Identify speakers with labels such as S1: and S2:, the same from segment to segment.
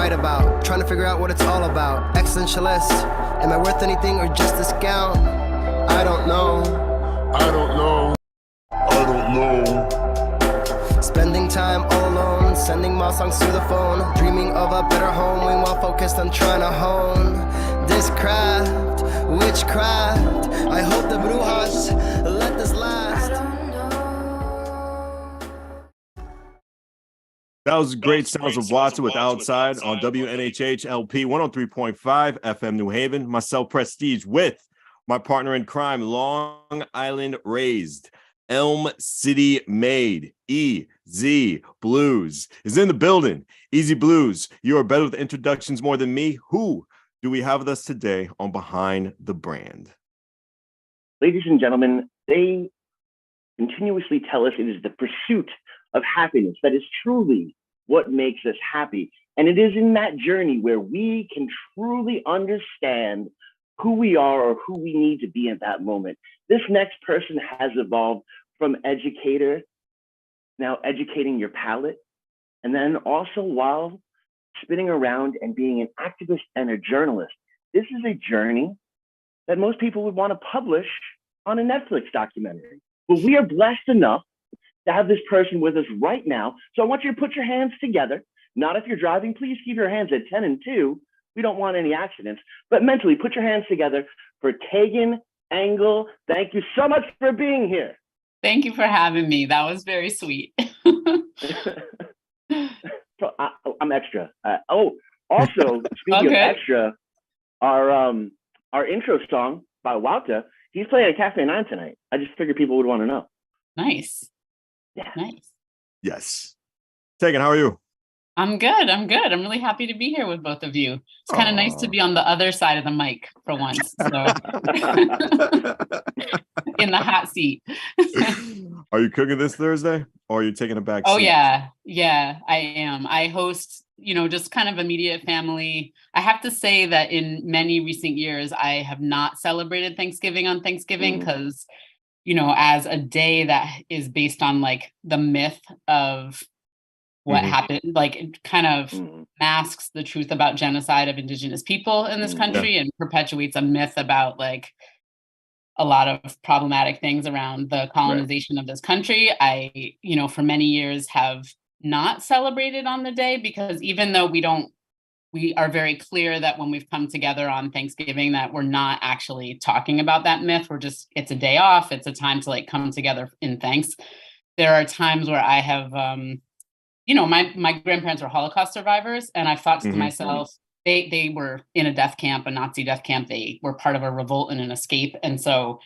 S1: write about. Trying to figure out what it's all about. Existentialist, am I worth anything or just discount? I don't know. I don't know. I don't know. Spending time all alone, sending my songs through the phone, dreaming of a better home, while focused on trying to hone this craft, witchcraft. I hope the brujas let this last.
S2: That was great sounds of Watson with Outside on WNHH LP 103.5 FM New Haven. Myself, Prestige, with my partner in crime, Long Island raised, Elm City made, EZ BlueZ is in the building. EZ BlueZ, you are better with introductions more than me. Who do we have with us today on Behind the Brand?
S3: Ladies and gentlemen, they continuously tell us it is the pursuit of happiness that is truly what makes us happy. And it is in that journey where we can truly understand who we are or who we need to be at that moment. This next person has evolved from educator, now educating your palate, and then also while spinning around and being an activist and a journalist. This is a journey that most people would want to publish on a Netflix documentary. But we are blessed enough to have this person with us right now. So I want you to put your hands together. Not if you're driving, please keep your hands at 10 and 2. We don't want any accidents, but mentally put your hands together for Tagan, Engel. Thank you so much for being here.
S4: Thank you for having me. That was very sweet.
S3: So I'm extra. Also, speaking of extra, our intro song by Wouter, he's playing at Cafe 9 tonight. I just figured people would want to know.
S4: Nice.
S3: Yeah.
S4: Nice.
S2: Yes. Tagan, how are you?
S4: I'm good. I'm really happy to be here with both of you. It's kind of nice to be on the other side of the mic for once. So. In the hot seat.
S2: Are you cooking this Thursday or are you taking a back seat?
S4: Oh, yeah. Yeah, I am. I host, just kind of immediate family. I have to say that in many recent years, I have not celebrated Thanksgiving on Thanksgiving because, as a day that is based on like the myth of what happened, like it kind of masks the truth about genocide of Indigenous people in this country and perpetuates a myth about like a lot of problematic things around the colonization of this country. I, for many years have not celebrated on the day because even though we are very clear that when we've come together on Thanksgiving that we're not actually talking about that myth. It's a day off. It's a time to like come together in thanks. There are times where I have, my grandparents were Holocaust survivors, and I thought to myself, they were in a death camp, a Nazi death camp. They were part of a revolt and an escape. And so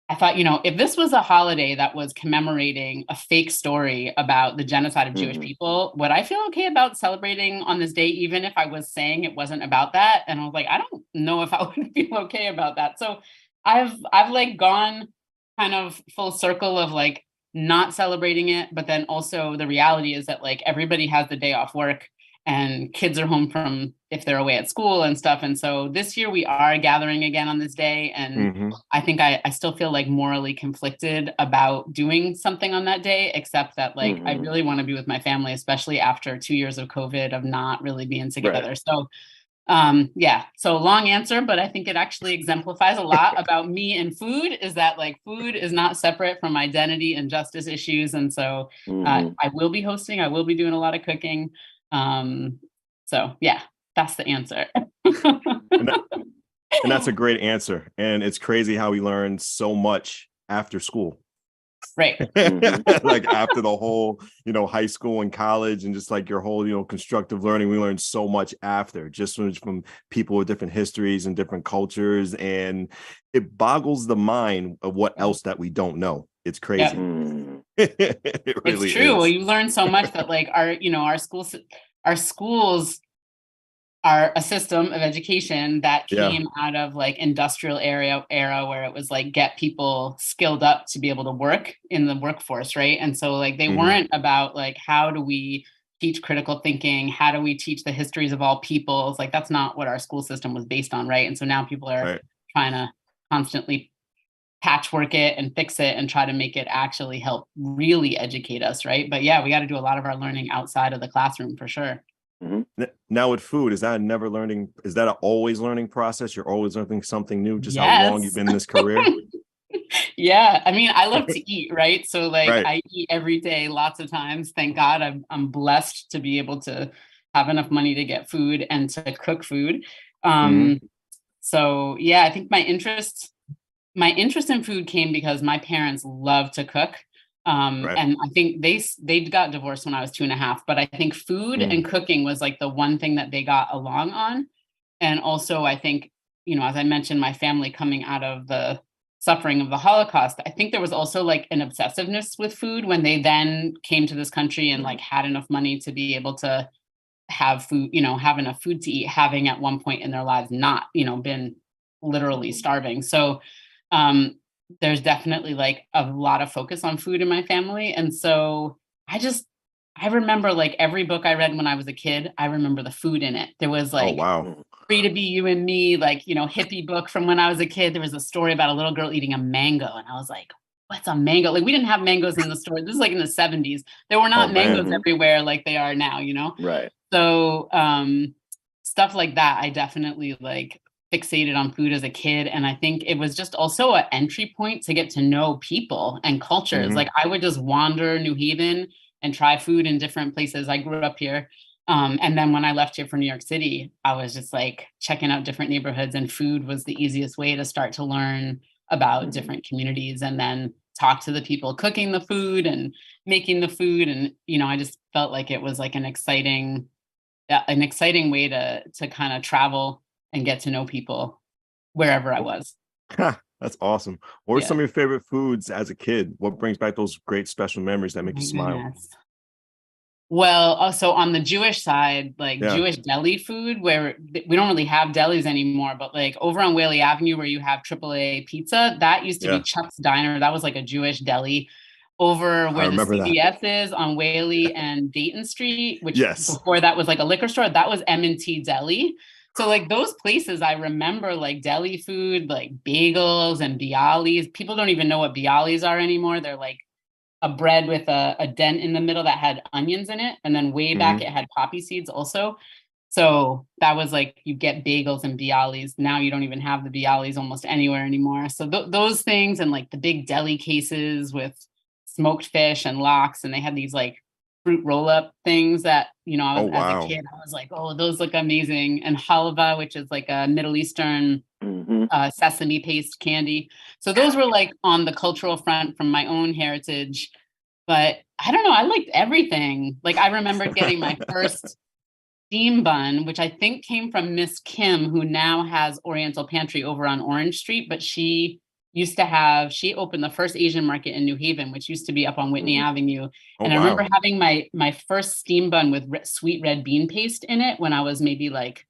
S4: I thought, if this was a holiday that was commemorating a fake story about the genocide of Jewish people, would I feel okay about celebrating on this day, even if I was saying it wasn't about that? And I was like, I don't know if I would feel okay about that. So I've like gone kind of full circle of like, not celebrating it, but then also the reality is that like everybody has the day off work and kids are home from if they're away at school and stuff. And so this year we are gathering again on this day. And I think I still feel like morally conflicted about doing something on that day, except that like I really want to be with my family, especially after 2 years of COVID of not really being together. Right. So so long answer, but I think it actually exemplifies a lot about me and food is that like food is not separate from identity and justice issues. And so I will be hosting, I will be doing a lot of cooking. So yeah, that's the answer.
S2: and that's a great answer. And it's crazy how we learn so much after school.
S4: Right.
S2: Like after the whole, high school and college and just like your whole, constructive learning, we learned so much after just from people with different histories and different cultures. And it boggles the mind of what else that we don't know. It's crazy. Yep. It really
S4: it's true.
S2: is.
S4: Well, you learn so much that like our schools are a system of education that came out of like industrial era where it was like get people skilled up to be able to work in the workforce, right? And so like they weren't about like how do we teach critical thinking, how do we teach the histories of all peoples? Like that's not what our school system was based on, right? And so now people are trying to constantly patchwork it and fix it and try to make it actually help really educate us, right? But yeah, we got to do a lot of our learning outside of the classroom for sure.
S2: Now with food, is that an always learning process? You're always learning something new, just how long you've
S4: Yes.
S2: been in this career?
S4: Yeah, I mean, I love to eat, right? So like
S2: Right.
S4: I eat every day, lots of times. Thank God I'm blessed to be able to have enough money to get food and to cook food.
S2: Mhm.
S4: So yeah, I think my interest in food came because my parents love to cook.
S2: Right.
S4: And I think they got divorced when I was 2.5, but I think food
S2: Mm.
S4: and cooking was like the one thing that they got along on. And also I think, as I mentioned, my family coming out of the suffering of the Holocaust, I think there was also like an obsessiveness with food when they then came to this country and like had enough money to be able to have food, have enough food to eat, having at one point in their lives not, been literally starving. So um, there's definitely like a lot of focus on food in my family. And so I remember like every book I read when I was a kid, I remember the food in it. There was
S2: Oh,
S4: like
S2: wow.
S4: Free to Be You and Me, like, hippie book from when I was a kid. There was a story about a little girl eating a mango. And I was like, what's a mango? Like, we didn't have mangoes in the store. This is like in the 70s. There were
S2: Oh,
S4: not mangoes
S2: man.
S4: everywhere like they are now.
S3: Right.
S4: So stuff like that, I definitely like fixated on food as a kid. And I think it was just also an entry point to get to know people and cultures.
S2: Mhm.
S4: Like I would just wander New Haven and try food in different places. I grew up here. And then when I left here for New York City, I was just like checking out different neighborhoods, and food was the easiest way to start to learn about different communities and then talk to the people cooking the food and making the food. And, I just felt like it was like an exciting way to kind of travel and get to know people wherever I was.
S2: That's awesome. What were
S4: Yeah.
S2: some of your favorite foods as a kid? What brings back those great special memories that make you
S4: My
S2: smile?
S4: goodness. Well, also on the Jewish side, like
S2: Yeah.
S4: Jewish deli food, where we don't really have delis anymore, but like over on Whaley Avenue where you have AAA pizza, that used to be
S2: Yeah.
S4: Chuck's Diner. That was like a Jewish deli. Over
S2: I
S4: where the
S2: remember that.
S4: CVS is on Whaley and Dayton Street, which
S2: Yes.
S4: before that was like a liquor store, that was M&T Deli. So like those places, I remember like deli food, like bagels and bialys. People don't even know what bialys are anymore. They're like a bread with a dent in the middle that had onions in it. And then way back,
S2: Mhm.
S4: it had poppy seeds also. So that was like, you get bagels and bialys. Now you don't even have the bialys almost anywhere anymore. So those things, and like the big deli cases with smoked fish and lox. And they had these like fruit roll up things that,
S2: Oh,
S4: as a
S2: wow.
S4: kid, I was like, oh, those look amazing. And halva, which is like a Middle Eastern sesame paste candy. So those were like on the cultural front from my own heritage. But I don't know, I liked everything. Like I remembered getting my first steam bun, which I think came from Miss Kim, who now has Oriental Pantry over on Orange Street. But she opened the first Asian market in New Haven, which used to be up on Whitney Avenue.
S2: Oh,
S4: And I remember
S2: wow.
S4: having my first steam bun with sweet red bean paste in it when I was maybe like,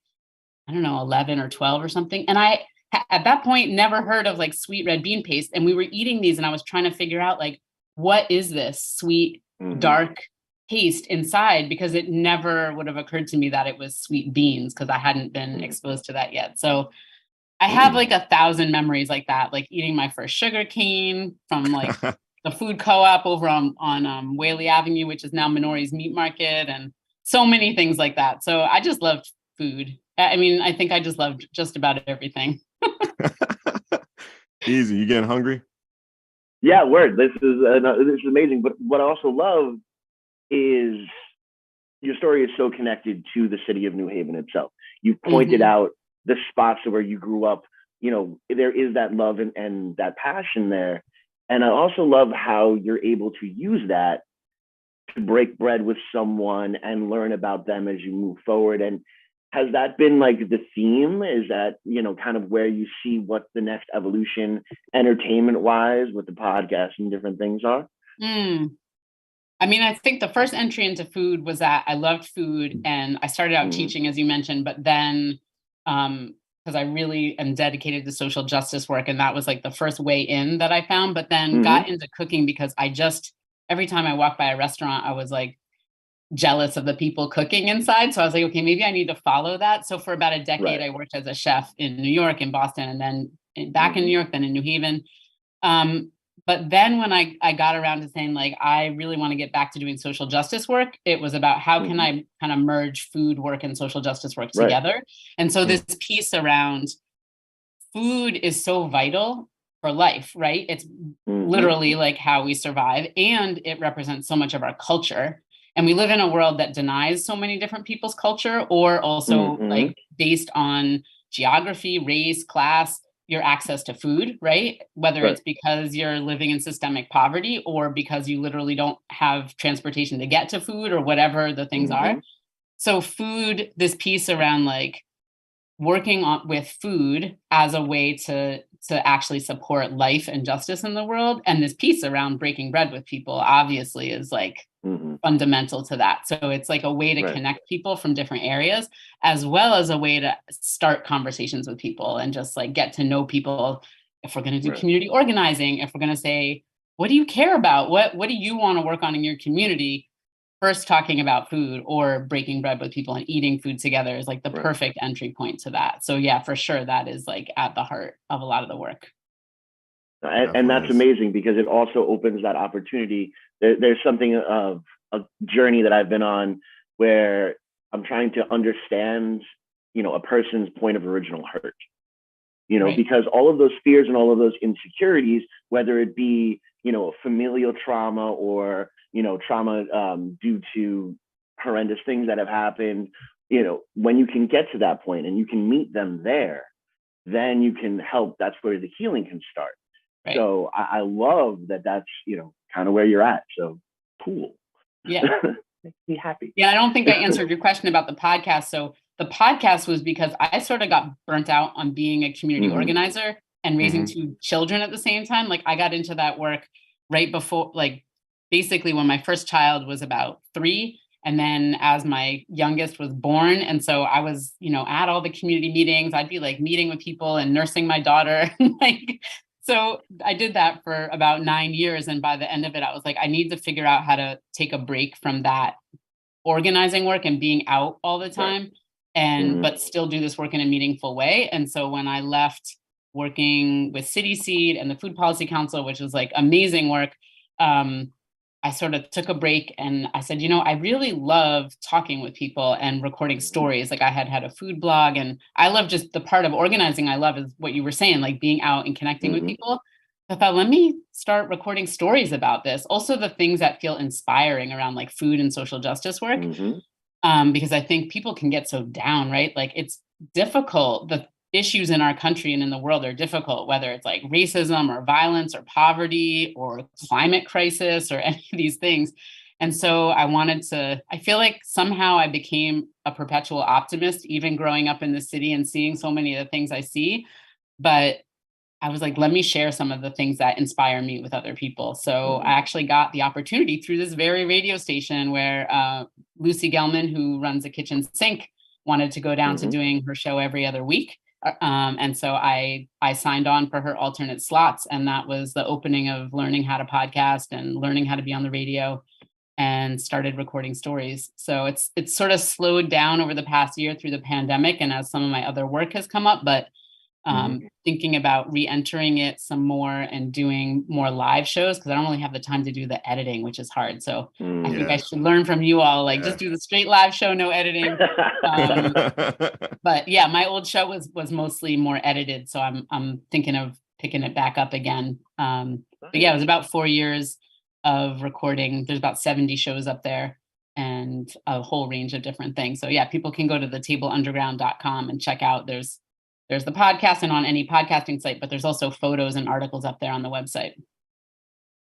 S4: I don't know, 11 or 12 or something. And I, at that point, never heard of like sweet red bean paste. And we were eating these and I was trying to figure out like, what is this sweet, dark paste inside? Because it never would have occurred to me that it was sweet beans, because I hadn't been exposed to that yet. So I have like 1,000 memories like that, like eating my first sugar cane from like the food co-op over on Whaley Avenue, which is now Minori's Meat Market, and so many things like that. So I just loved food. I mean, I think I just loved just about everything.
S2: Easy. You getting hungry?
S3: Yeah, word. This is amazing. But what I also love is your story is so connected to the city of New Haven itself. You pointed out the spots where you grew up. There is that love and that passion there. And I also love how you're able to use that to break bread with someone and learn about them as you move forward. And has that been like the theme? Is that, kind of where you see what the next evolution entertainment wise with the podcast and different things are?
S4: I mean, I think the first entry into food was that I loved food and I started out teaching, as you mentioned, but then because I really am dedicated to social justice work, and that was like the first way in that I found, but then got into cooking because every time I walked by a restaurant, I was like jealous of the people cooking inside. So I was like, okay, maybe I need to follow that. So for about a decade, I worked as a chef in New York, in Boston, and then back in New York, then in New Haven. But then when I got around to saying, like, I really want to get back to doing social justice work, it was about how can I kind of merge food work and social justice work
S3: Right.
S4: together. And so this piece around food is so vital for life, right? It's literally like how we survive, and it represents so much of our culture. And we live in a world that denies so many different people's culture, or also like based on geography, race, class, your access to food, right? Whether it's because you're living in systemic poverty or because you literally don't have transportation to get to food or whatever the things are. So food, this piece around like working on with food as a way to actually support life and justice in the world, and this piece around breaking bread with people obviously is like fundamental to that. So it's like a way to connect people from different areas, as well as a way to start conversations with people and just like get to know people. If we're going to do community organizing, if we're going to say, what do you care about? What do you want to work on in your community? First talking about food or breaking bread with people and eating food together is like the perfect entry point to that. So yeah, for sure, that is like at the heart of a lot of the work.
S3: And that's amazing, because it also opens that opportunity. There's something of a journey that I've been on where I'm trying to understand, a person's point of original hurt, because all of those fears and all of those insecurities, whether it be, familial trauma or, trauma due to horrendous things that have happened, when you can get to that point and you can meet them there, then you can help. That's where the healing can start. Right. So I love that that's, kind of where you're at. So cool.
S4: Yeah.
S3: Makes me happy.
S4: Yeah. I don't think I answered your question about the podcast. So the podcast was because I sort of got burnt out on being a community organizer and raising two children at the same time. Like I got into that work right before, like basically when my first child was about 3. And then as my youngest was born. And so I was, at all the community meetings, I'd be like meeting with people and nursing my daughter. So I did that for about 9 years. And by the end of it, I was like, I need to figure out how to take a break from that organizing work and being out all the time but still do this work in a meaningful way. And so when I left working with City Seed and the Food Policy Council, which was like amazing work, I sort of took a break and I said, I really love talking with people and recording stories. Like I had a food blog, and I love just the part of organizing I love is what you were saying, like being out and connecting with people. I thought, let me start recording stories about this. Also the things that feel inspiring around like food and social justice work. Because I think people can get so down, right? Like it's difficult. The issues in our country and in the world are difficult, whether it's like racism or violence or poverty or climate crisis or any of these things. And so I feel like somehow I became a perpetual optimist, even growing up in the city and seeing so many of the things I see. But I was like, let me share some of the things that inspire me with other people. So I actually got the opportunity through this very radio station where Lucy Gelman, who runs the Kitchen Sink, wanted to go down to doing her show every other week. And so I signed on for her alternate slots, and that was the opening of learning how to podcast and learning how to be on the radio, and started recording stories. So it's sort of slowed down over the past year through the pandemic and as some of my other work has come up, but thinking about re-entering it some more and doing more live shows, because I don't really have the time to do the editing, which is hard. So I think I should learn from you all, like just do the straight live show, no editing. But yeah, my old show was mostly more edited. So I'm thinking of picking it back up again. But yeah, it was about 4 years of recording. There's about 70 shows up there and a whole range of different things. So yeah, people can go to thetableunderground.com and check out. There's the podcast and on any podcasting site, but there's also photos and articles up there on the website.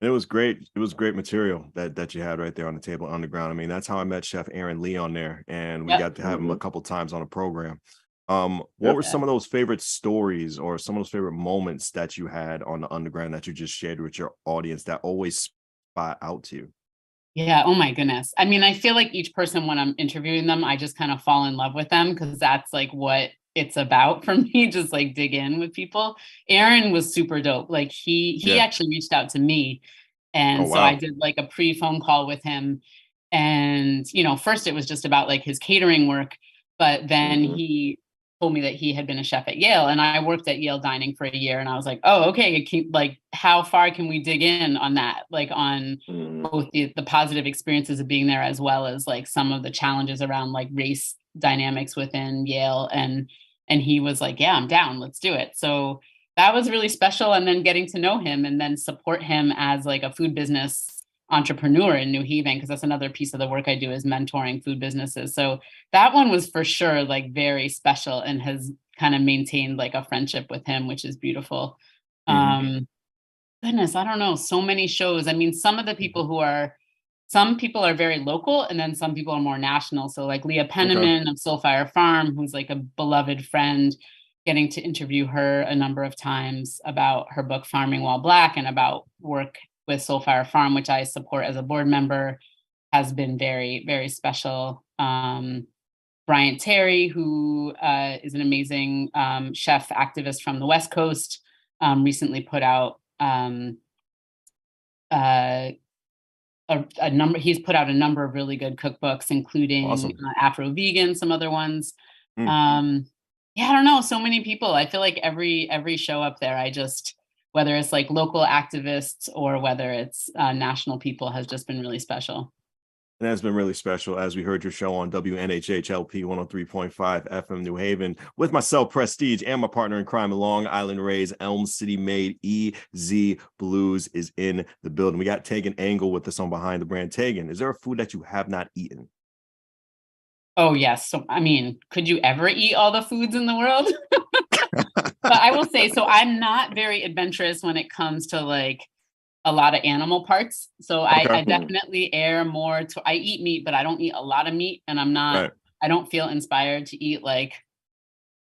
S2: It was great. It was great material that you had right there on the Table Underground. I mean, that's how I met Chef Aaron Lee on there, and we got to have him a couple times on the program. What were some of those favorite stories or some of those favorite moments that you had on the Underground that you just shared with your audience that always spot out to you?
S4: Yeah. Oh my goodness. I mean, I feel like each person, when I'm interviewing them, I just kind of fall in love with them, because that's like what it's about for me, just like dig in with people. Aaron was super dope. Like he actually reached out to me. And so I did like a pre-phone call with him. And, first it was just about like his catering work, but then he told me that he had been a chef at Yale, and I worked at Yale Dining for a year, and I was like, oh, okay, like how far can we dig in on that, like on both the positive experiences of being there as well as like some of the challenges around like race dynamics within Yale, and he was like, yeah, I'm down, let's do it. So that was really special, and then getting to know him and then support him as like a food business entrepreneur in New Haven, because that's another piece of the work I do is mentoring food businesses. So that one was for sure like very special and has kind of maintained like a friendship with him, which is beautiful. Goodness, I don't know, so many shows. I mean, some people are very local, and then some people are more national. So like Leah Penniman of Soulfire Farm, who's like a beloved friend, getting to interview her a number of times about her book Farming While Black and about work with Soulfire Farm, which I support as a board member, has been very, very special. Bryant Terry, who is an amazing chef activist from the West Coast, recently put out he's put out a number of really good cookbooks, including Afro Vegan, some other ones. Yeah, I don't know, so many people. I feel like every show up there, whether it's like local activists or whether it's national people, has just been really special.
S2: And that's been really special, as we heard your show on WNHHLP 103.5 FM New Haven with myself, Prestige, and my partner in crime, Long Island Raised, Elm City made EZ BlueZ is in the building. We got Tagan Engel with us on Behind the Brand. Tagan, is there a food that you have not eaten?
S4: Oh, yes. So, I mean, could you ever eat all the foods in the world? But I will say, so I'm not very adventurous when it comes to like a lot of animal parts. So I definitely err more to, I eat meat, but I don't eat a lot of meat. And I don't feel inspired to eat like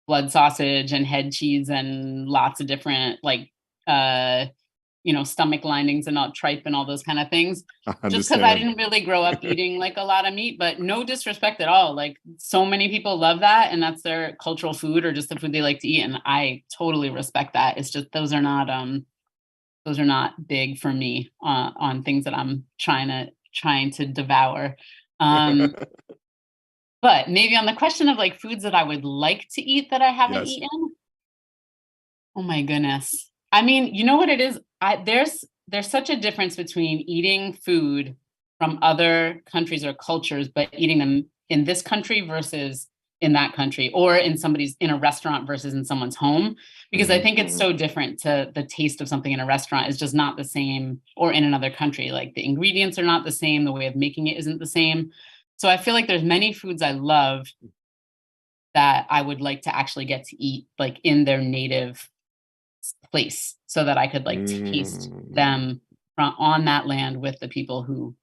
S4: blood sausage and head cheese and lots of different like, stomach linings and all tripe and all those kind of things. Just because I didn't really grow up eating like a lot of meat, but no disrespect at all. Like so many people love that and that's their cultural food or just the food they like to eat. And I totally respect that. It's just, those are not big for me on things that I'm trying to devour. But maybe on the question of like foods that I would like to eat that I haven't eaten. Oh my goodness. I mean, you know what it is? There's such a difference between eating food from other countries or cultures, but eating them in this country versus in that country, or in a restaurant versus in someone's home, because I think it's so different. The taste of something in a restaurant is just not the same, or in another country, like the ingredients are not the same, the way of making it isn't the same. So I feel like there's many foods I love that I would like to actually get to eat like in their native place, so that I could like taste them on that land with the people who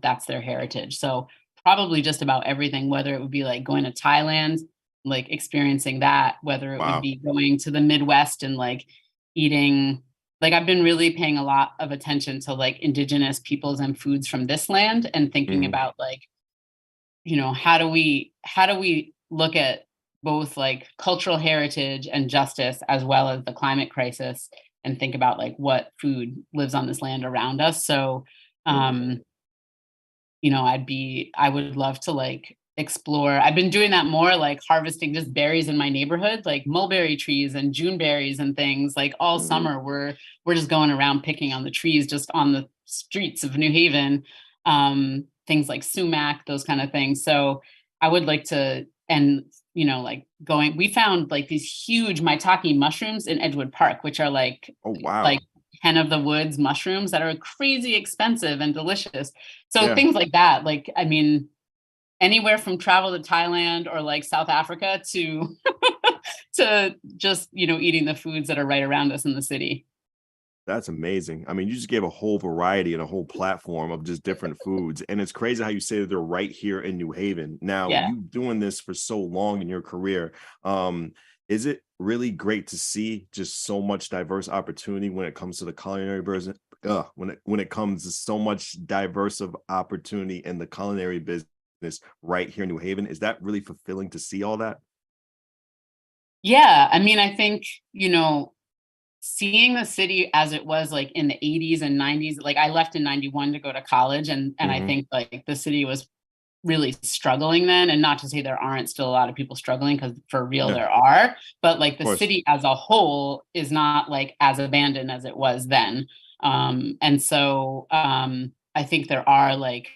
S4: that's their heritage. So probably just about everything, whether it would be like going to Thailand, like experiencing that, whether it would be going to the Midwest and like eating, like I've been really paying a lot of attention to like indigenous peoples and foods from this land and thinking about like, how do we look at both like cultural heritage and justice as well as the climate crisis and think about like what food lives on this land around us. So, I would love to like explore. I've been doing that more, like harvesting just berries in my neighborhood, like mulberry trees and June berries and things like all summer. We're just going around picking on the trees, just on the streets of New Haven, things like sumac, those kind of things. So I would like to, and we found like these huge maitake mushrooms in Edgewood Park, which are like, like hen of the woods mushrooms that are crazy expensive and delicious. So things like that, like, I mean, anywhere from travel to Thailand or like South Africa to to just, eating the foods that are right around us in the city.
S2: That's amazing. I mean, you just gave a whole variety and a whole platform of just different foods. And it's crazy how you say that they're right here in New Haven. Now, you doing this for so long in your career. Is it really great to see just so much diverse opportunity when it comes to the culinary business? When it comes to so much diverse of opportunity in the culinary business right here in New Haven, is that really fulfilling to see all that?
S4: Yeah, I mean, I think, seeing the city as it was like in the 80s and 90s, like I left in 91 to go to college. And I think like the city was really struggling then, and not to say there aren't still a lot of people struggling, because for real
S2: Yeah.
S4: there are, but like
S2: Of
S4: the
S2: course.
S4: city as a whole is not like as abandoned as it was then. And so I think there are like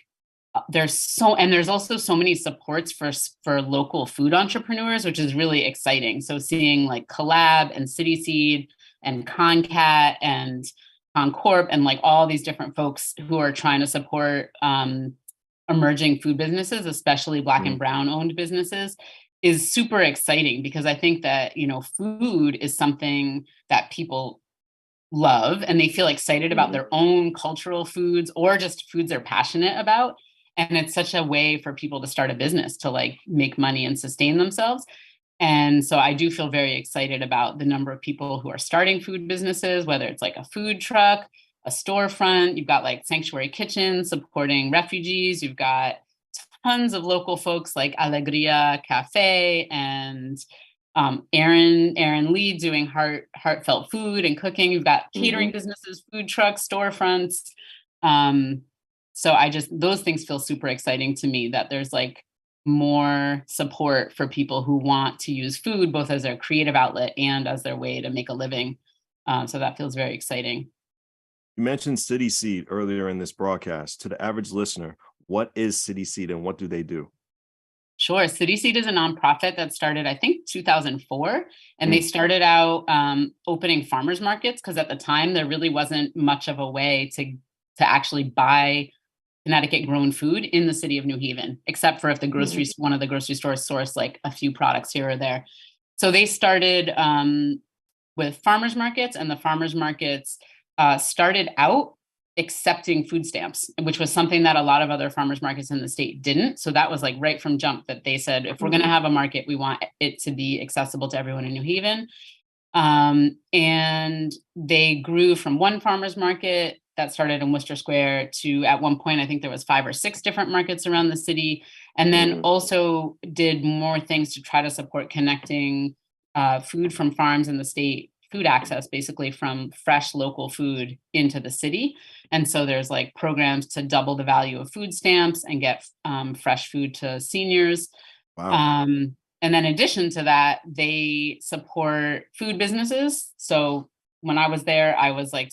S4: there's also so many supports for local food entrepreneurs, which is really exciting. So seeing like Collab and City Seed and Concat and Concorp and like all these different folks who are trying to support emerging food businesses, especially Black and Brown owned businesses, is super exciting, because I think that, you know, food is something that people love and they feel excited about their own cultural foods or just foods they're passionate about. And it's such a way for people to start a business to like make money and sustain themselves. And so I do feel very excited about the number of people who are starting food businesses, whether it's like a food truck, a storefront. You've got like Sanctuary Kitchen supporting refugees. You've got tons of local folks like Alegria Cafe and Aaron Lee doing heartfelt food and cooking. You've got catering businesses, food trucks, storefronts. So those things feel super exciting to me, that there's like more support for people who want to use food both as their creative outlet and as their way to make a living. So that feels very exciting.
S2: You mentioned City Seed earlier in this broadcast. To the average listener, what is City Seed and what do they do?
S4: Sure. City Seed is a nonprofit that started, I think, 2004. And they started out opening farmers markets, because at the time there really wasn't much of a way to actually buy Connecticut grown food in the city of New Haven, except for if the one of the grocery stores sourced like a few products here or there. So they started with farmers markets, and the farmers markets started out accepting food stamps, which was something that a lot of other farmers markets in the state didn't. So that was like right from jump that they said, if we're going to have a market, we want it to be accessible to everyone in New Haven. And they grew from one farmers market that started in Worcester Square to, at one point, I think there was 5 or 6 different markets around the city. And then also did more things to try to support connecting food from farms in the state, food access basically from fresh local food into the city. And so there's like programs to double the value of food stamps and get fresh food to seniors.
S2: Wow.
S4: And then in addition to that, they support food businesses. So when I was there, I was like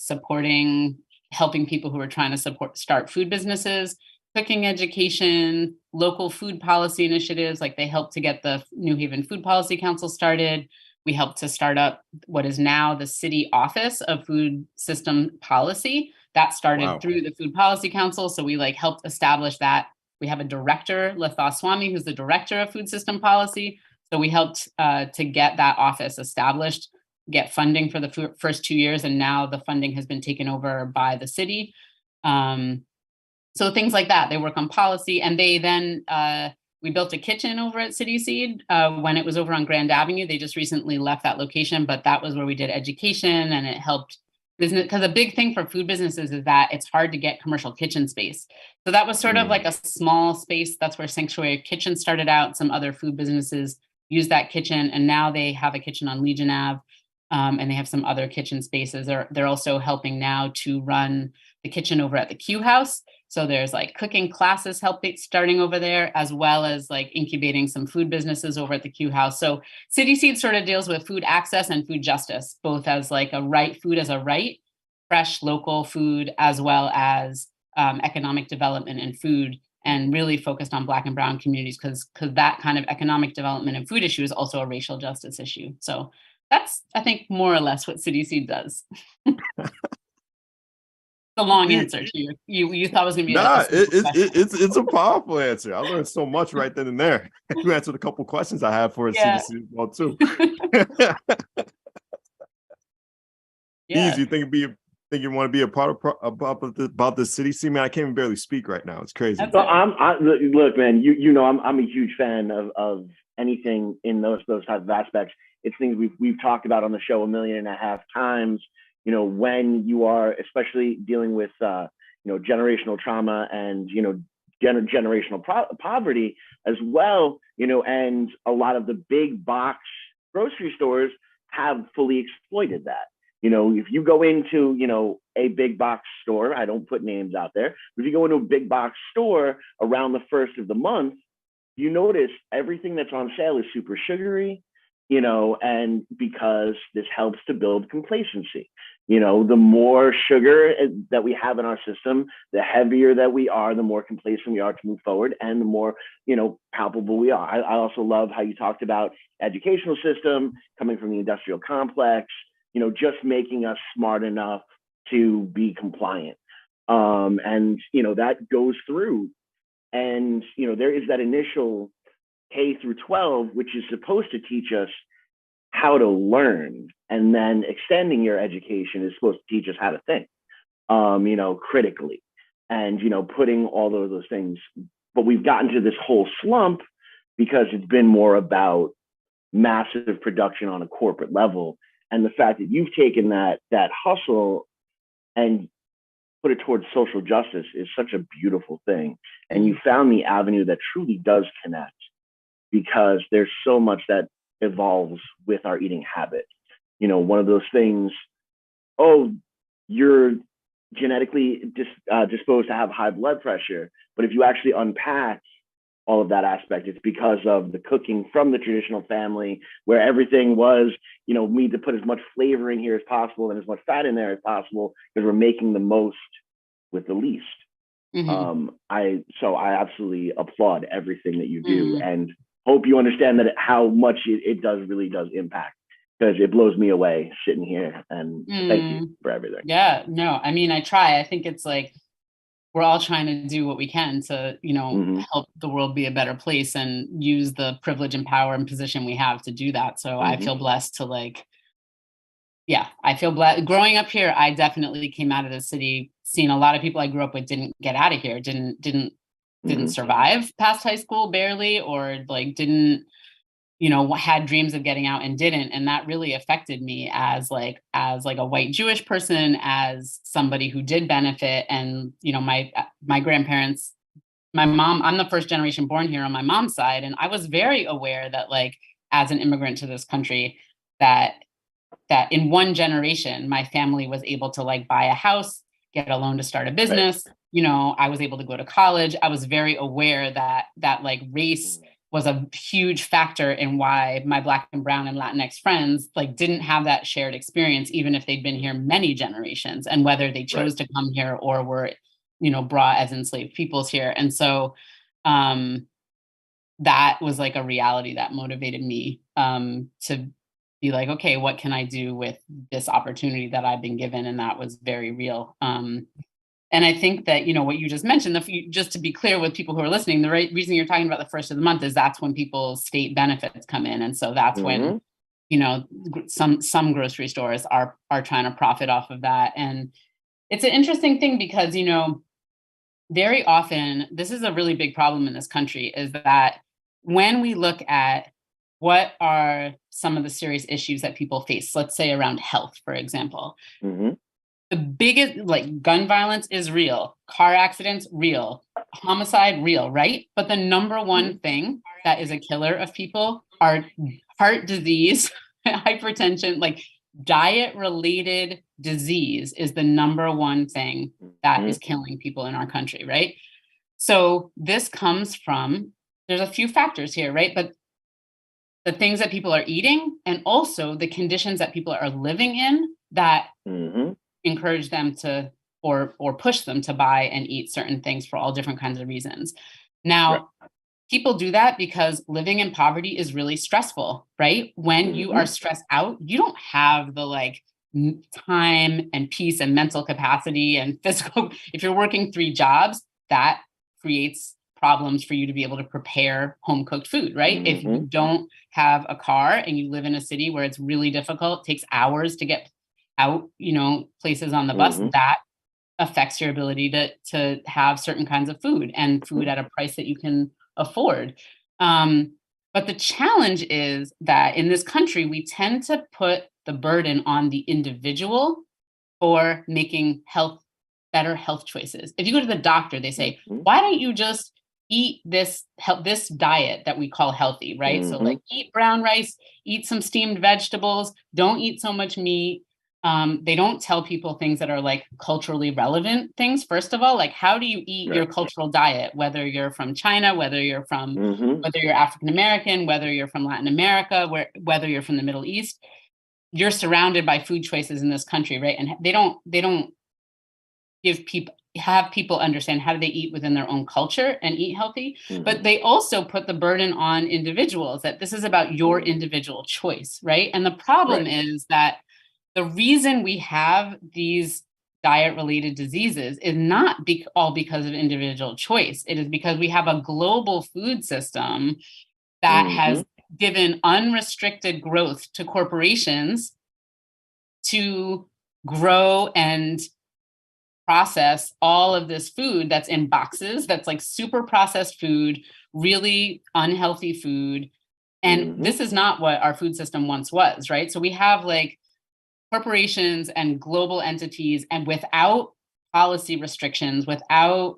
S4: helping people who were trying to start food businesses, cooking education, local food policy initiatives. Like they helped to get the New Haven Food Policy Council started. We helped to start up what is now the City Office of Food System Policy. That started through the Food Policy Council. So we like helped establish that. We have a director, Latha Swami, who's the director of Food System Policy. So we helped to get that office established, get funding for the first 2 years, and now the funding has been taken over by the city. So things like that. They work on policy, and they then we built a kitchen over at City Seed when it was over on Grand Avenue. They just recently left that location, but that was where we did education, and it helped business, because a big thing for food businesses is that it's hard to get commercial kitchen space. So that was sort of like a small space. That's where Sanctuary Kitchen started out. Some other food businesses use that kitchen, and now they have a kitchen on Legion Ave, and they have some other kitchen spaces. They're also helping now to run the kitchen over at the Q House. So there's like cooking classes starting over there, as well as like incubating some food businesses over at the Q House. So City Seed sort of deals with food access and food justice, both as like food as a right, fresh local food, as well as economic development and food, and really focused on Black and Brown communities, because that kind of economic development and food issue is also a racial justice issue. So that's, I think, more or less what City Seed does. The long answer to you thought it was going to be
S2: it's a powerful answer. I learned so much right then and there. You answered a couple questions I have for City Seed as well too. You think you want to be a part of about the City Seed? Man, I can't even barely speak right now. It's crazy.
S3: So look, man. You know, I'm a huge fan of anything in those type of aspects. It's things we've talked about on the show 1.5 million times. You know, when you are especially dealing with, generational trauma and, generational poverty as well, and a lot of the big box grocery stores have fully exploited that. If you go into, a big box store, I don't put names out there, but if you go into a big box store around the first of the month, you notice everything that's on sale is super sugary, and because this helps to build complacency. The more sugar that we have in our system, the heavier that we are, the more complacent we are to move forward, and the more, palpable we are. I also love how you talked about educational system coming from the industrial complex, just making us smart enough to be compliant. And, that goes through. And, there is that initial K through 12, which is supposed to teach us how to learn. And then extending your education is supposed to teach us how to think, critically, and, putting all those things. But we've gotten to this whole slump because it's been more about massive production on a corporate level. And the fact that you've taken that hustle and put it towards social justice is such a beautiful thing. And you found the avenue that truly does connect, because there's so much that evolves with our eating habit. One of those things, you're genetically disposed to have high blood pressure. But if you actually unpack all of that aspect, it's because of the cooking from the traditional family, where everything was, we need to put as much flavor in here as possible and as much fat in there as possible, because we're making the most with the least. I absolutely applaud everything that you do, and hope you understand that how much it really does impact, because it blows me away sitting here. And thank you for everything.
S4: Yeah, no, I mean, I try. I think it's like, we're all trying to do what we can to, help the world be a better place, and use the privilege and power and position we have to do that. So I feel blessed to I feel blessed. Growing up here, I definitely came out of the city, seeing a lot of people I grew up with didn't get out of here, didn't survive past high school barely, or didn't, had dreams of getting out and didn't. And that really affected me as a white Jewish person, as somebody who did benefit. And, my grandparents, my mom, I'm the first generation born here on my mom's side. And I was very aware that as an immigrant to this country, that in one generation, my family was able to buy a house, get a loan to start a business. Right. I was able to go to college. I was very aware that race was a huge factor in why my Black and Brown and Latinx friends didn't have that shared experience, even if they'd been here many generations, and whether they chose to come here or were, brought as enslaved peoples here. And so that was a reality that motivated me to be okay, what can I do with this opportunity that I've been given? And that was very real. And I think that, what you just mentioned, just to be clear with people who are listening, the right reason you're talking about the first of the month is that's when people's state benefits come in. And so that's when, some grocery stores are trying to profit off of that. And it's an interesting thing because, very often, this is a really big problem in this country, is that when we look at what are some of the serious issues that people face, let's say around health, for example, the biggest, gun violence is real, car accidents, real, homicide, real, right? But the number one thing that is a killer of people are heart disease, hypertension, diet-related disease is the number one thing that is killing people in our country, right? So this comes from, there's a few factors here, right? But the things that people are eating, and also the conditions that people are living in that encourage them to, or push them to buy and eat certain things for all different kinds of reasons. Now, people do that because living in poverty is really stressful, right? When you are stressed out, you don't have the time and peace and mental capacity and physical. If you're working 3 jobs, that creates problems for you to be able to prepare home cooked food, right? If you don't have a car and you live in a city where it's really difficult, takes hours to get out, places on the bus, that affects your ability to have certain kinds of food and food at a price that you can afford. But the challenge is that in this country, we tend to put the burden on the individual for making better health choices. If you go to the doctor, they say, why don't you just eat this diet that we call healthy, right? So eat brown rice, eat some steamed vegetables, don't eat so much meat. They don't tell people things that are like culturally relevant things. First of all, like, how do you eat your cultural diet, whether you're from China, whether you're African American, whether you're from Latin America, whether you're from the Middle East, you're surrounded by food choices in this country, right? And they don't have people understand how do they eat within their own culture and eat healthy. But they also put the burden on individuals that this is about your individual choice, right? And the problem is that the reason we have these diet-related diseases is not all because of individual choice. It is because we have a global food system that has given unrestricted growth to corporations to grow and process all of this food that's in boxes, that's like super processed food, really unhealthy food. And this is not what our food system once was, right? So we have like corporations and global entities, and without policy restrictions, without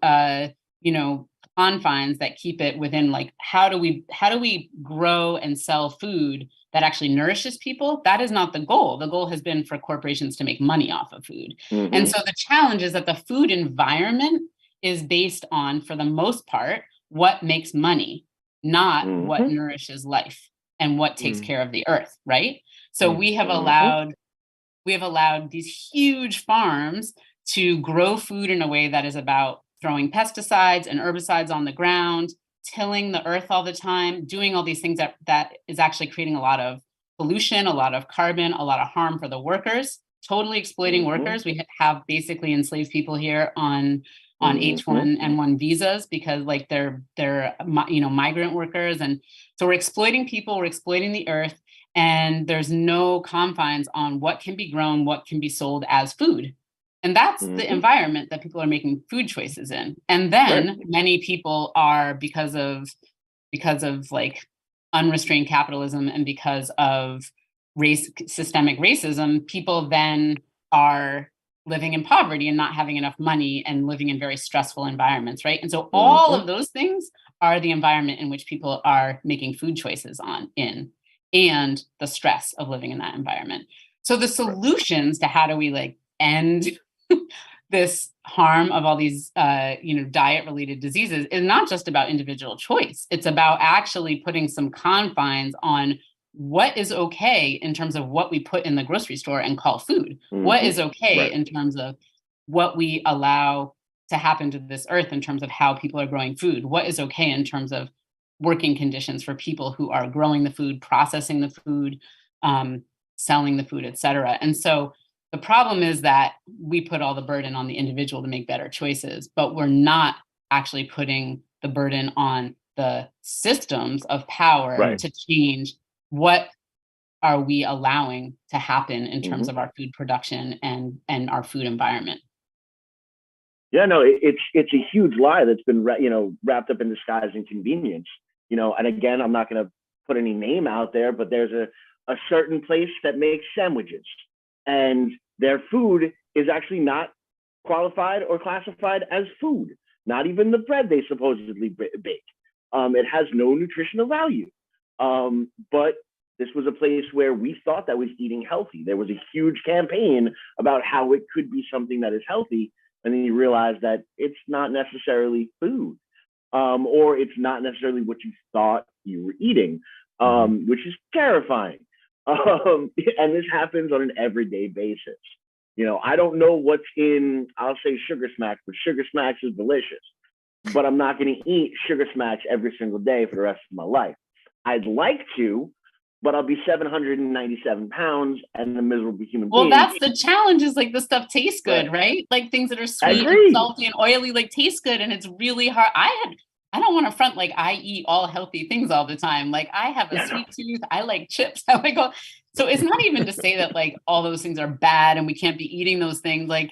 S4: confines that keep it within, like, how do we grow and sell food that actually nourishes people? That is not the goal. The goal has been for corporations to make money off of food. And so the challenge is that the food environment is based on, for the most part, what makes money, not what nourishes life and what takes care of the earth, right? So we have allowed these huge farms to grow food in a way that is about throwing pesticides and herbicides on the ground, tilling the earth all the time, doing all these things that is actually creating a lot of pollution, a lot of carbon, a lot of harm for the workers, totally exploiting workers. We have basically enslaved people here on H1N1 visas because like they're migrant workers. And so we're exploiting people, we're exploiting the earth, and there's no confines on what can be grown, what can be sold as food. And that's the environment that people are making food choices in. And then many people are, because of like unrestrained capitalism and because of systemic racism, people then are living in poverty and not having enough money and living in very stressful environments, right? And so all of those things are the environment in which people are making food choices and the stress of living in that environment. So the solutions to how do we like end this harm of all these diet-related diseases is not just about individual choice. It's about actually putting some confines on what is okay in terms of what we put in the grocery store and call food. What is okay in terms of what we allow to happen to this earth in terms of how people are growing food? What is okay in terms of working conditions for people who are growing the food, processing the food, selling the food, et cetera. And so the problem is that we put all the burden on the individual to make better choices, but we're not actually putting the burden on the systems of power to change what are we allowing to happen in terms of our food production and our food environment.
S3: Yeah, no, it's a huge lie that's been wrapped up in disguise and convenience. And again, I'm not going to put any name out there, but there's a certain place that makes sandwiches, and their food is actually not qualified or classified as food. Not even the bread they supposedly bake. It has no nutritional value. But this was a place where we thought that was eating healthy. There was a huge campaign about how it could be something that is healthy. And then you realize that it's not necessarily food, or it's not necessarily what you thought you were eating, which is terrifying. And this happens on an everyday basis. I don't know what's in, I'll say Sugar Smacks, but Sugar Smacks is delicious. But I'm not going to eat Sugar Smacks every single day for the rest of my life. I'd like to, but I'll be 797 pounds and a miserable human being.
S4: Well, that's the challenge, is like the stuff tastes good, right? Like things that are sweet and salty and oily, like taste good. And it's really hard. I don't want to front like I eat all healthy things all the time. Like I have a sweet tooth. I like chips. I like all. So it's not even to say that like all those things are bad and we can't be eating those things. Like,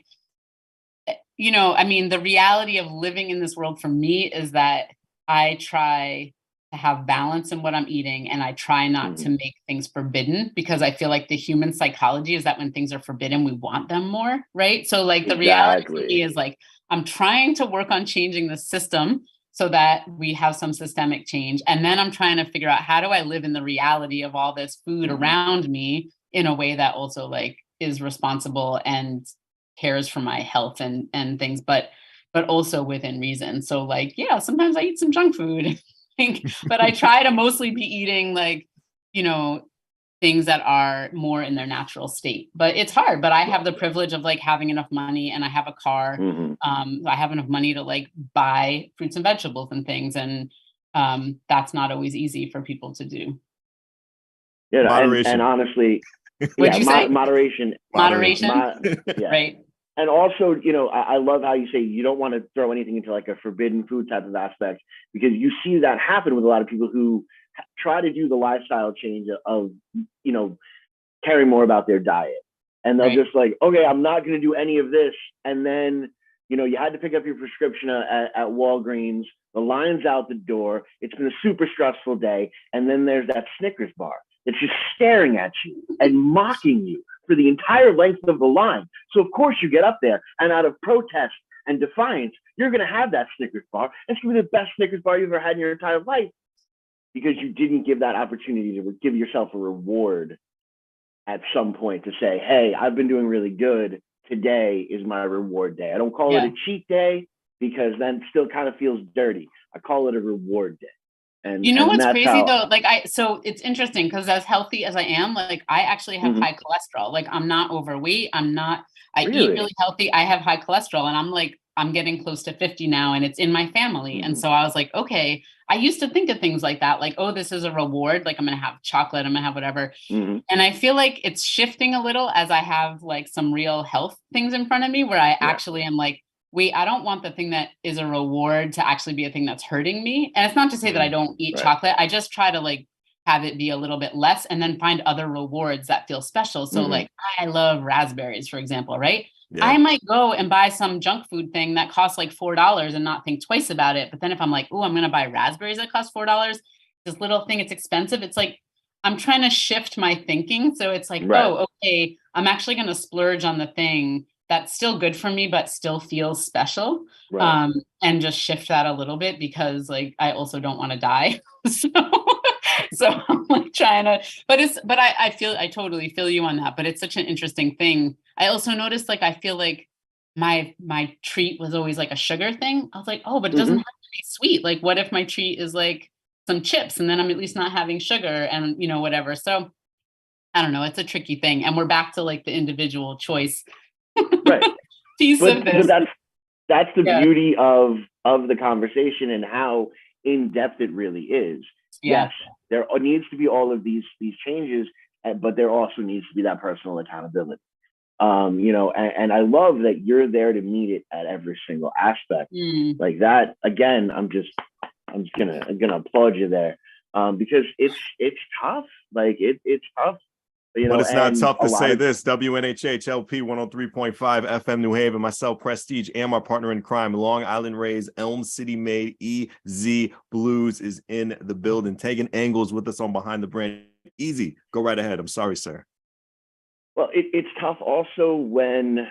S4: the reality of living in this world for me is that I try to have balance in what I'm eating, and I try not to make things forbidden, because I feel like the human psychology is that when things are forbidden, we want them more, right? So like the reality for me is like, I'm trying to work on changing the system so that we have some systemic change. And then I'm trying to figure out, how do I live in the reality of all this food around me in a way that also like is responsible and cares for my health and things, but also within reason. So like, yeah, sometimes I eat some junk food, but I try to mostly be eating like, things that are more in their natural state. But it's hard, but I have the privilege of like having enough money, and I have a car. I have enough money to like buy fruits and vegetables and things. And that's not always easy for people to do.
S3: Yeah,
S2: Moderation.
S3: and honestly,
S4: What'd you say?
S3: Moderation.
S2: Yeah.
S4: Right.
S3: And also, I love how you say you don't want to throw anything into like a forbidden food type of aspect, because you see that happen with a lot of people who try to do the lifestyle change of, caring more about their diet. And they'll just like, okay, I'm not going to do any of this. And then, you had to pick up your prescription at Walgreens, the line's out the door. It's been a super stressful day. And then there's that Snickers bar that's just staring at you and mocking you for the entire length of the line. So of course you get up there, and out of protest and defiance, you're going to have that Snickers bar. It's going to be the best Snickers bar you've ever had in your entire life, because you didn't give that opportunity to give yourself a reward at some point to say, hey, I've been doing really good. Today is my reward day. I don't call it a cheat day, because then it still kind of feels dirty. I call it a reward day. And
S4: what's crazy though? Like so it's interesting, because as healthy as I am, like I actually have high cholesterol. Like I'm not overweight. I eat really healthy. I have high cholesterol, and I'm getting close to 50 now, and it's in my family. And so I was like, okay, I used to think of things like that, like, oh, this is a reward. Like I'm going to have chocolate, I'm going to have whatever. And I feel like it's shifting a little as I have like some real health things in front of me, where I actually am like, wait, I don't want the thing that is a reward to actually be a thing that's hurting me. And it's not to say that I don't eat chocolate. I just try to like have it be a little bit less, and then find other rewards that feel special. So like I love raspberries, for example, right? Yeah. I might go and buy some junk food thing that costs like $4 and not think twice about it. But then if I'm like, oh, I'm going to buy raspberries that cost $4, this little thing, it's expensive. It's like, I'm trying to shift my thinking. So it's like, oh, okay, I'm actually going to splurge on the thing that's still good for me, but still feels special. And just shift that a little bit, because like, I also don't want to die. So I'm like trying to, but I totally feel you on that, but it's such an interesting thing. I also noticed, like, I feel like my treat was always like a sugar thing. I was like, oh, but it doesn't have to be sweet. Like, what if my treat is like some chips, and then I'm at least not having sugar and, whatever. So I don't know. It's a tricky thing. And we're back to like the individual choice piece of this.
S3: But that's the beauty of the conversation, and how in depth it really is. Yes, there needs to be all of these changes, but there also needs to be that personal accountability. And I love that you're there to meet it at every single aspect. Like that, again, I'm gonna applaud you there, because it's tough. Like it's tough.
S2: But it's not tough to say this. WNHH LP 103.5 FM New Haven, myself, Prestige, and my partner in crime, Long Island Raised, Elm City made, EZ BlueZ is in the building. Tagan Engel's with us on Behind the Brand. Easy, go right ahead. I'm sorry, sir.
S3: Well, it's tough also when,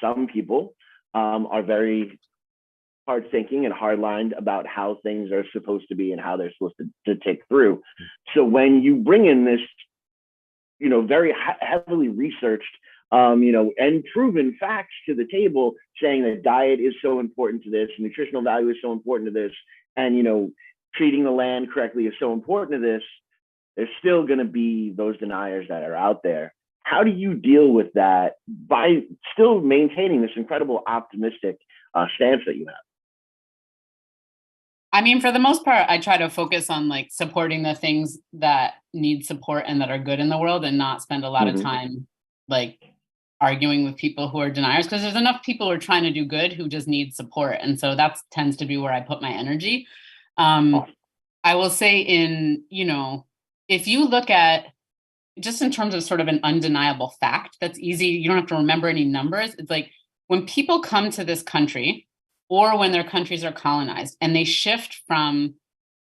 S3: some people are very hard thinking and hard lined about how things are supposed to be and how they're supposed to tick through. So when you bring in this, very heavily researched, and proven facts to the table, saying that diet is so important to this, nutritional value is so important to this, and, treating the land correctly is so important to this, there's still going to be those deniers that are out there. How do you deal with that by still maintaining this incredible optimistic stance that you have?
S4: I mean, for the most part, I try to focus on like supporting the things that need support and that are good in the world, and not spend a lot of time like arguing with people who are deniers, because there's enough people who are trying to do good who just need support. And so that tends to be where I put my energy. I will say if you look at just in terms of sort of an undeniable fact, that's easy. You don't have to remember any numbers. It's like when people come to this country, or when their countries are colonized, and they shift from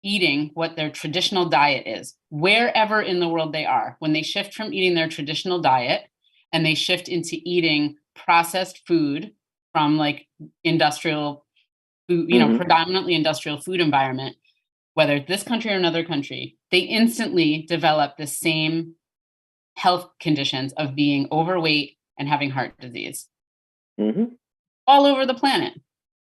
S4: eating what their traditional diet is, wherever in the world they are, when they shift from eating their traditional diet and they shift into eating processed food from like industrial food, predominantly industrial food environment, whether it's this country or another country, they instantly develop the same health conditions of being overweight and having heart disease
S3: Mm-hmm.
S4: all over the planet.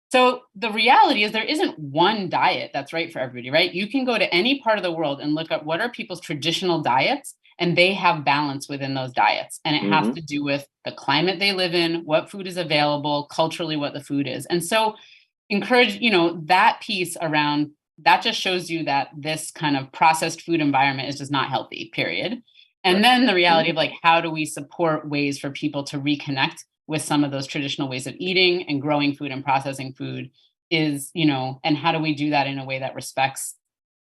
S4: So the reality is there isn't one diet that's right for everybody, right? You can go to any part of the world and look up what are people's traditional diets, and they have balance within those diets. And it has to do with the climate they live in, what food is available, culturally, what the food is. And so encourage, that piece around that just shows you that this kind of processed food environment is just not healthy, period. And then the reality of like, how do we support ways for people to reconnect with some of those traditional ways of eating and growing food and processing food is, and how do we do that in a way that respects,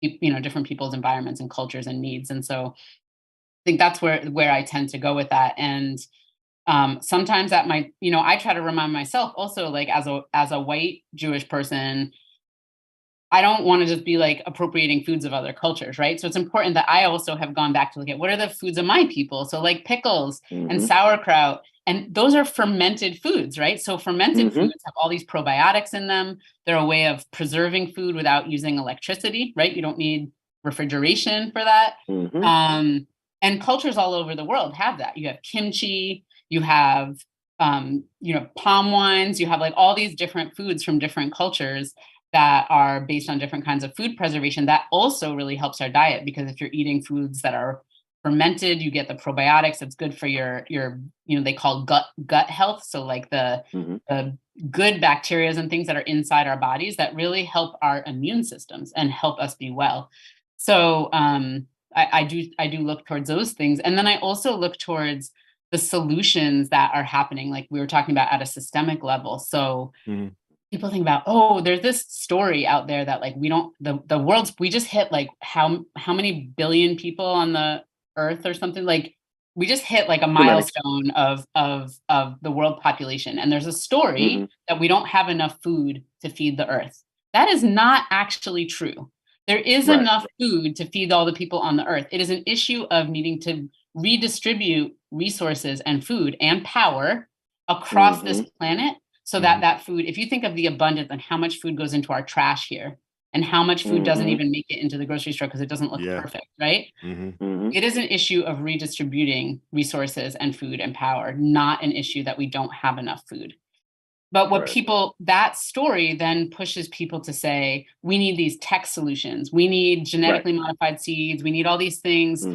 S4: different people's environments and cultures and needs. And so I think that's where I tend to go with that. And sometimes that might, I try to remind myself also, like as a white Jewish person, I don't want to just be like appropriating foods of other cultures, right? So it's important that I also have gone back to look at what are the foods of my people. So like pickles and sauerkraut, and those are fermented foods, right? So fermented foods have all these probiotics in them. They're a way of preserving food without using electricity, right? You don't need refrigeration for that. And cultures all over the world have that. You have kimchi, you have, palm wines, you have like all these different foods from different cultures that are based on different kinds of food preservation. That also really helps our diet, because if you're eating foods that are fermented, you get the probiotics. It's good for your they call gut health. So like the good bacteria and things that are inside our bodies that really help our immune systems and help us be well. So I do look towards those things. And then I also look towards the solutions that are happening, like we were talking about at a systemic level. So people think about, there's this story out there that like we just hit like how many billion people on the earth or something, like we just hit like a milestone of the world population. And there's a story that we don't have enough food to feed the earth. That is not actually true. There is enough food to feed all the people on the earth. It is an issue of needing to redistribute resources and food and power across this planet, so that food, if you think of the abundance and how much food goes into our trash here and how much food doesn't even make it into the grocery store because it doesn't look perfect, right? It is an issue of redistributing resources and food and power, not an issue that we don't have enough food. But that story then pushes people to say, we need these tech solutions. We need genetically modified seeds. We need all these things.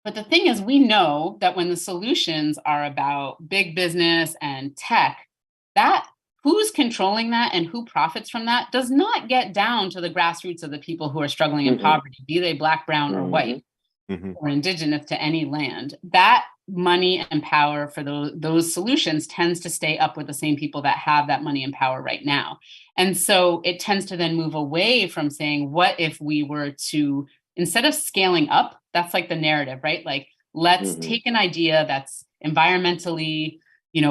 S4: But the thing is, we know that when the solutions are about big business and tech, that who's controlling that and who profits from that does not get down to the grassroots of the people who are struggling in poverty, be they Black, brown, or white, or indigenous to any land. That money and power for those solutions tends to stay up with the same people that have that money and power right now. And so it tends to then move away from saying, what if we were to, instead of scaling up, that's like the narrative, right? Like, let's take an idea that's environmentally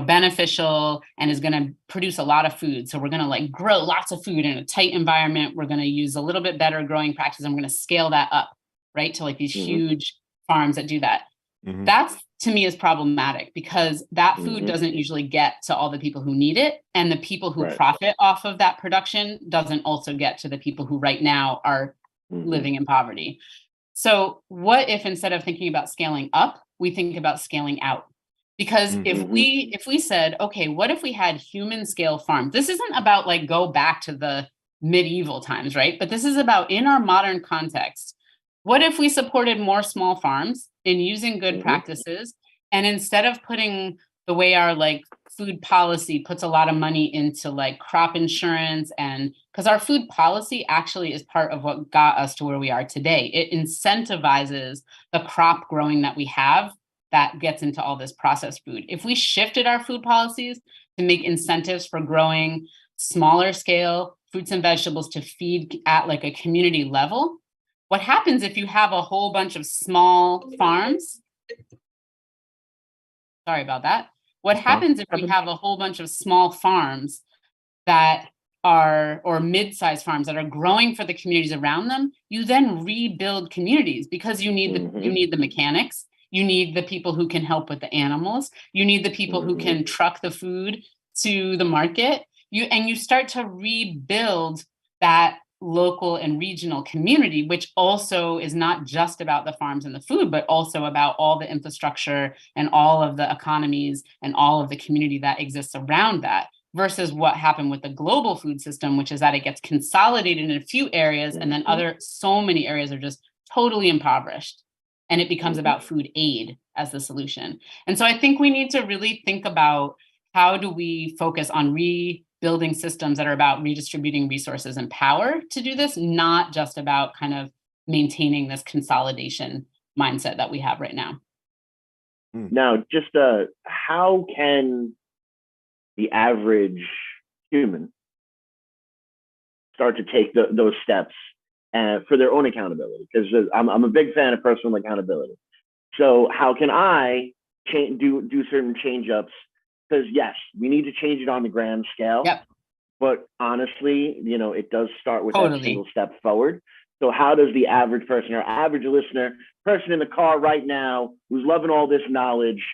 S4: beneficial and is going to produce a lot of food. So we're going to like grow lots of food in a tight environment. We're going to use a little bit better growing practices. And we're going to scale that up, right? To like these huge farms that do that. That's, to me, is problematic, because that food doesn't usually get to all the people who need it. And the people who profit off of that production doesn't also get to the people who right now are living in poverty. So what if, instead of thinking about scaling up, we think about scaling out? Because if we said, okay, what if we had human scale farms? This isn't about like go back to the medieval times, right? But this is about, in our modern context, what if we supported more small farms in using good practices? And instead of putting the way our like food policy puts a lot of money into like crop insurance, and because our food policy actually is part of what got us to where we are today. It incentivizes the crop growing that we have that gets into all this processed food. If we shifted our food policies to make incentives for growing smaller scale fruits and vegetables to feed at like a community level, what happens if you have a whole bunch of small farms? Sorry about that. What happens if we have a whole bunch of small farms that are, or mid-sized farms that are growing for the communities around them? You then rebuild communities, because you need the mechanics. You need the people who can help with the animals. You need the people who can truck the food to the market. You start to rebuild that local and regional community, which also is not just about the farms and the food, but also about all the infrastructure and all of the economies and all of the community that exists around that, versus what happened with the global food system, which is that it gets consolidated in a few areas and then so many areas are just totally impoverished. And it becomes about food aid as the solution. And so I think we need to really think about how do we focus on rebuilding systems that are about redistributing resources and power to do this, not just about kind of maintaining this consolidation mindset that we have right now.
S3: Now, just how can the average human start to take those steps for their own accountability? Because I'm a big fan of personal accountability. So how can I do certain change ups? Because yes, we need to change it on the grand scale.
S4: Yep.
S3: But honestly, it does start with that single step forward. So how does the average person or average listener, person in the car right now who's loving all this knowledge,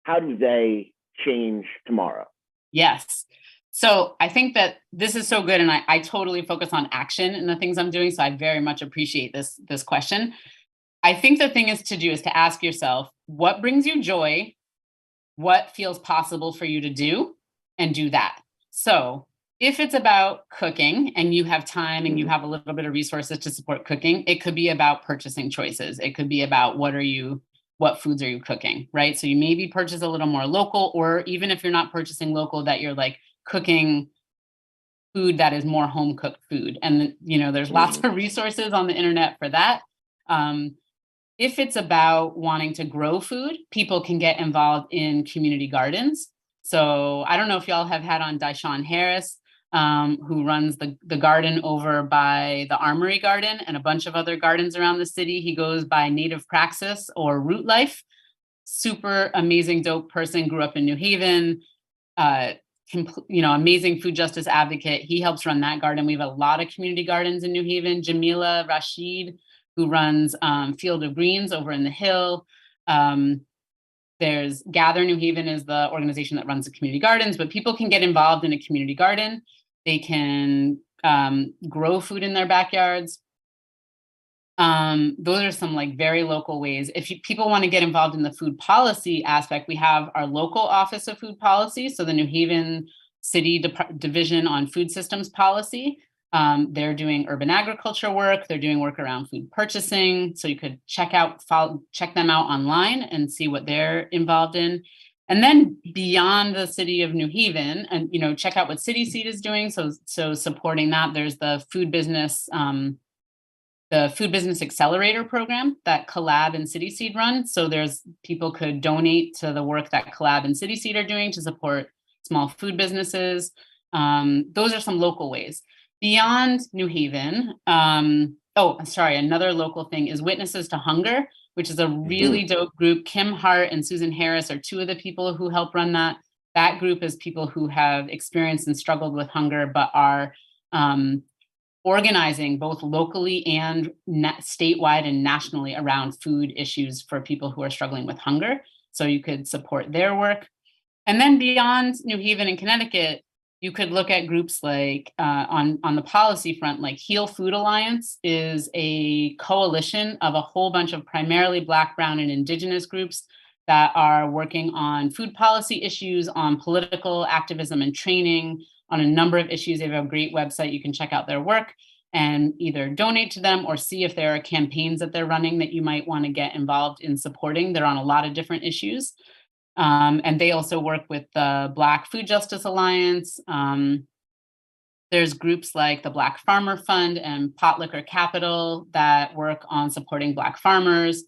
S3: how do they change tomorrow?
S4: Yes. So I think that this is so good. And I totally focus on action in the things I'm doing. So I very much appreciate this question. I think the thing is to ask yourself, what brings you joy? What feels possible for you to do, and do that. So if it's about cooking and you have time and you have a little bit of resources to support cooking, it could be about purchasing choices. It could be about what foods are you cooking, right? So you maybe purchase a little more local, or even if you're not purchasing local, that you're like cooking food that is more home cooked food. And there's lots of resources on the internet for that. If it's about wanting to grow food, people can get involved in community gardens. So I don't know if y'all have had on Dyshawn Harris, who runs the garden over by the Armory Garden and a bunch of other gardens around the city. He goes by Native Praxis or Root Life. Super amazing, dope person, grew up in New Haven, amazing food justice advocate. He helps run that garden. We have a lot of community gardens in New Haven. Jamila Rashid, who runs Field of Greens over in the Hill. There's Gather New Haven is the organization that runs the community gardens, but people can get involved in a community garden. They can grow food in their backyards. Those are some very local ways. If people want to get involved in the food policy aspect, we have our local Office of Food Policy. So the New Haven City Division on Food Systems Policy. They're doing urban agriculture work. They're doing work around food purchasing. So you could check them out online and see what they're involved in. And then beyond the city of New Haven, and check out what City Seed is doing. So supporting that, there's the food business accelerator program that Collab and City Seed run. So people could donate to the work that Collab and City Seed are doing to support small food businesses. Those are some local ways. Beyond New Haven, another local thing is Witnesses to Hunger, which is a really dope group. Kim Hart and Susan Harris are two of the people who help run that. That group is people who have experienced and struggled with hunger, but are organizing both locally and statewide and nationally around food issues for people who are struggling with hunger. So you could support their work. And then beyond New Haven and Connecticut, you could look at groups like on the policy front, like Heal Food Alliance is a coalition of a whole bunch of primarily Black, Brown, and Indigenous groups that are working on food policy issues, on political activism and training, on a number of issues. They have a great website. You can check out their work and either donate to them or see if there are campaigns that they're running that you might want to get involved in supporting. They're on a lot of different issues. And they also work with the Black Food Justice Alliance. There's groups like the Black Farmer Fund and Pot Liquor Capital that work on supporting Black farmers.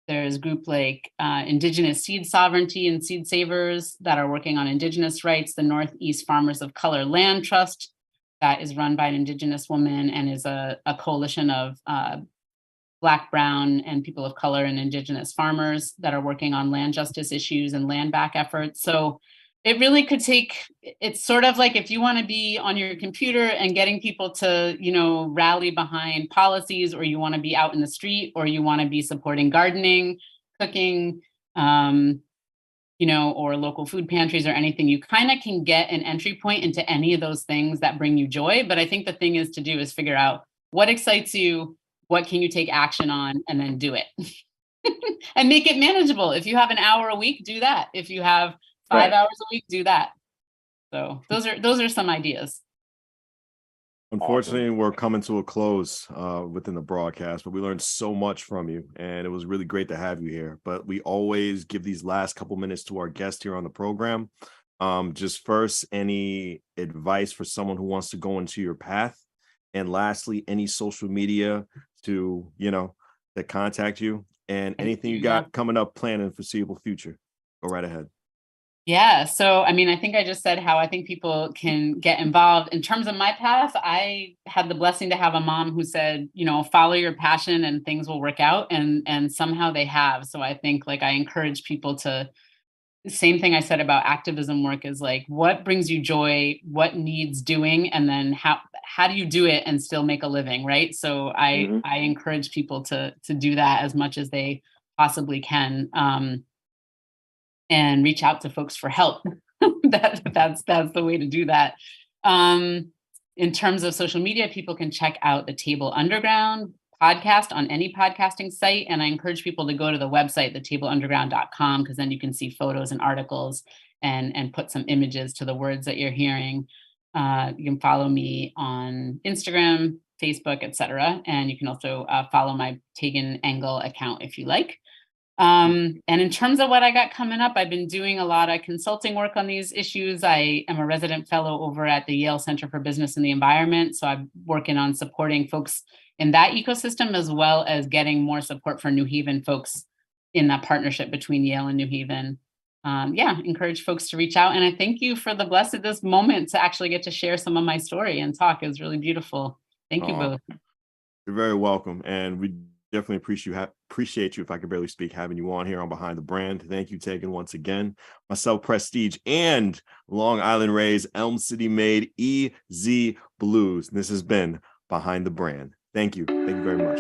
S4: There's a group like Indigenous Seed Sovereignty and Seed Savers that are working on Indigenous rights. The Northeast Farmers of Color Land Trust that is run by an Indigenous woman and is a coalition of Black, Brown, and people of color and Indigenous farmers that are working on land justice issues and land back efforts. So it really could it's sort of like if you want to be on your computer and getting people to, rally behind policies, or you want to be out in the street, or you want to be supporting gardening, cooking, or local food pantries or anything, you kind of can get an entry point into any of those things that bring you joy. But I think the thing is to do is figure out what excites you, what can you take action on, and then do it. And make it manageable. If you have an hour a week, do that. If you have 5 hours a week, do that. So those are some ideas.
S2: Unfortunately, we're coming to a close within the broadcast, but we learned so much from you, and it was really great to have you here. But we always give these last couple minutes to our guest here on the program. Just first, any advice for someone who wants to go into your path? And lastly, any social media to, that contact you, and anything you got coming up planned in the foreseeable future. Go right ahead.
S4: Yeah. So, I think I just said how I think people can get involved. In terms of my path, I had the blessing to have a mom who said, follow your passion and things will work out. And somehow they have. So I think I encourage people to, same thing I said about activism work is what brings you joy, what needs doing, and then how do you do it and still make a living, right? So I encourage people to do that as much as they possibly can. And reach out to folks for help. That's the way to do that. In terms of social media, people can check out the Table Underground podcast on any podcasting site. And I encourage people to go to the website, thetableunderground.com, because then you can see photos and articles and put some images to the words that you're hearing. You can follow me on Instagram, Facebook, etc. And you can also follow my Tagan Engel account if you like. And in terms of what I got coming up, I've been doing a lot of consulting work on these issues. I am a resident fellow over at the Yale Center for Business and the Environment. So I'm working on supporting folks in that ecosystem, as well as getting more support for New Haven folks in that partnership between Yale and New Haven. Encourage folks to reach out. And I thank you for the blessed this moment to actually get to share some of my story and talk. It was really beautiful. Thank you both.
S2: You're very welcome. And we definitely appreciate you, if I could barely speak, having you on here on Behind the Brand. Thank you, Tagan, once again. Myself, Prestige, and Long Island Raised, Elm City made EZ Blues. This has been Behind the Brand. Thank you. Thank you very much.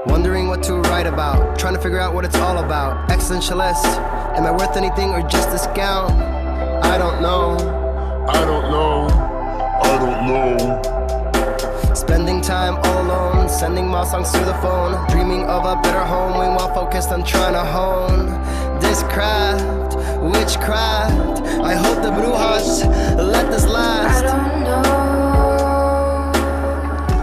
S1: Wondering what to write about, trying to figure out what it's all about. Existentialist, am I worth anything or just discount? I don't know. Spending time all alone, sending my songs to the phone, dreaming of a better home, while focused on trying to hone this craft, witchcraft. I hope the brujas let this last.